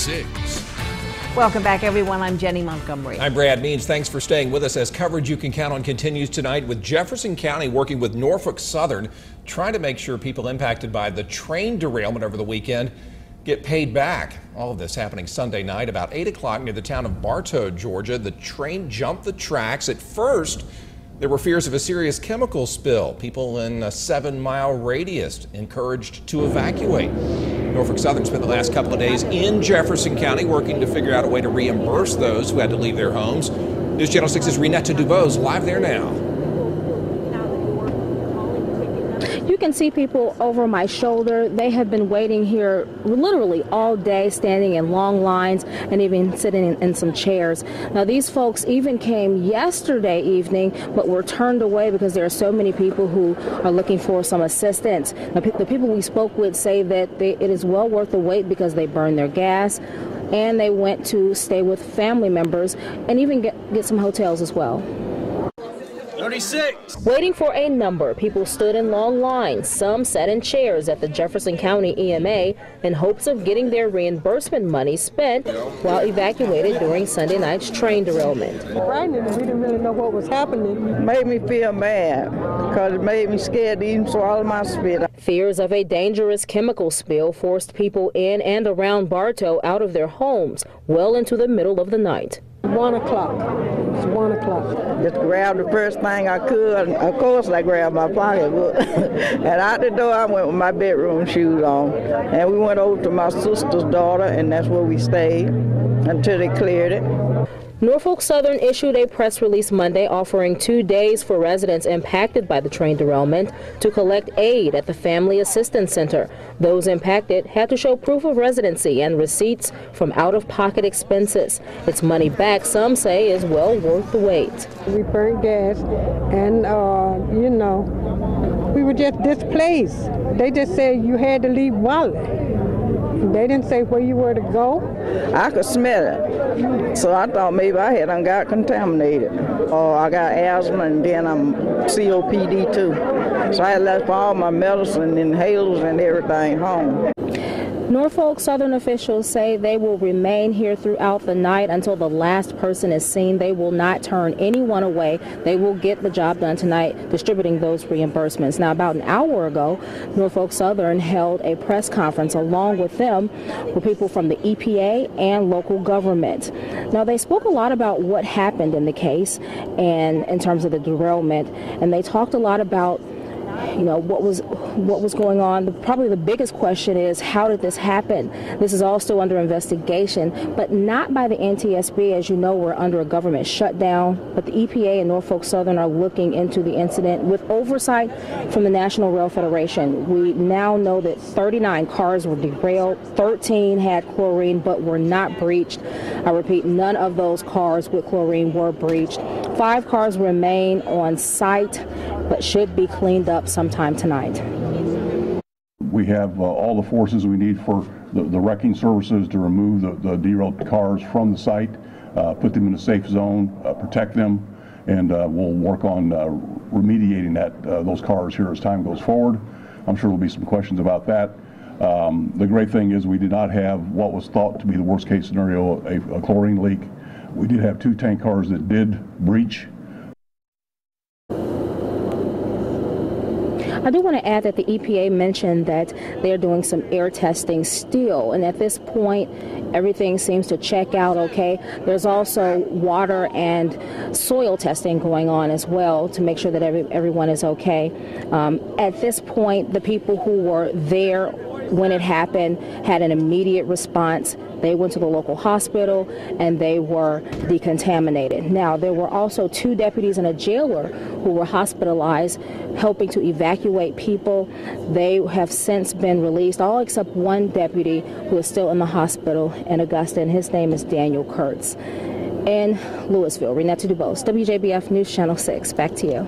6. Welcome back, everyone. I'm Jenny Montgomery. I'm Brad Means. Thanks for staying with us as coverage you can count on continues tonight with Jefferson County working with Norfolk Southern, trying to make sure people impacted by the train derailment over the weekend get paid back. All of this happening Sunday night about 8 o'clock near the town of Bartow, Georgia. The train jumped the tracks. At first, there were fears of a serious chemical spill. People in a 7-mile radius encouraged to evacuate. Norfolk Southern spent the last couple of days in Jefferson County working to figure out a way to reimburse those who had to leave their homes. News Channel 6's Renetta Dubose live there now. You can see people over my shoulder. They have been waiting here literally all day, standing in long lines and even sitting in some chairs. Now, these folks even came yesterday evening, but were turned away because there are so many people who are looking for some assistance. Now, the people we spoke with say that it is well worth the wait because they burned their gas and they went to stay with family members and even get some hotels as well. 36. Waiting for a number, people stood in long lines. Some sat in chairs at the Jefferson County EMA in hopes of getting their reimbursement money spent while evacuated during Sunday night's train derailment. We didn't really know what was happening. It made me feel bad because it made me scared to even swallow my spit. Fears of a dangerous chemical spill forced people in and around Bartow out of their homes well into the middle of the night. 1 o'clock. It's 1 o'clock. Just grabbed the first thing I could. Of course, I grabbed my pocketbook. And out the door, I went with my bedroom shoes on. And we went over to my sister's daughter, and that's where we stayed until they cleared it. Norfolk Southern issued a press release Monday offering 2 days for residents impacted by the train derailment to collect aid at the Family Assistance Center. Those impacted had to show proof of residency and receipts from out-of-pocket expenses. Its money back, some say, is well worth the wait. We burned gas and, we were just displaced. They just said you had to leave Wallet. They didn't say where you were to go. I could smell it, so I thought maybe I had got contaminated. I got asthma and then I'm COPD too. So I left all my medicine, inhalers and everything home. Norfolk Southern officials say they will remain here throughout the night until the last person is seen. They will not turn anyone away. They will get the job done tonight, distributing those reimbursements. Now, about an hour ago, Norfolk Southern held a press conference. Along with them were people from the EPA and local government. Now, they spoke a lot about what happened in the case and in terms of the derailment, and they talked a lot about what was going on. Probably the biggest question is, how did this happen? This is all still under investigation, but not by the NTSB. As you know, we're under a government shutdown, but the EPA and Norfolk Southern are looking into the incident with oversight from the National Rail Federation. We now know that 39 cars were derailed, 13 had chlorine but were not breached. I repeat, none of those cars with chlorine were breached. 5 cars remain on site but should be cleaned up sometime tonight. We have all the forces we need for the wrecking services to remove the derailed cars from the site, put them in a safe zone, protect them, and we'll work on remediating those cars here as time goes forward. I'm sure there'll be some questions about that. The great thing is we did not have what was thought to be the worst case scenario, a chlorine leak. We did have 2 tank cars that did breach. I do want to add that the EPA mentioned that they're doing some air testing still, and at this point, everything seems to check out okay. There's also water and soil testing going on as well to make sure that everyone is okay. At this point, the people who were there when it happened had an immediate response. They went to the local hospital and they were decontaminated. Now, there were also 2 deputies and a jailer who were hospitalized helping to evacuate people. They have since been released, all except 1 deputy who is still in the hospital in Augusta, and his name is Daniel Kurtz. In Louisville, Renetta Dubose, WJBF News Channel 6. Back to you.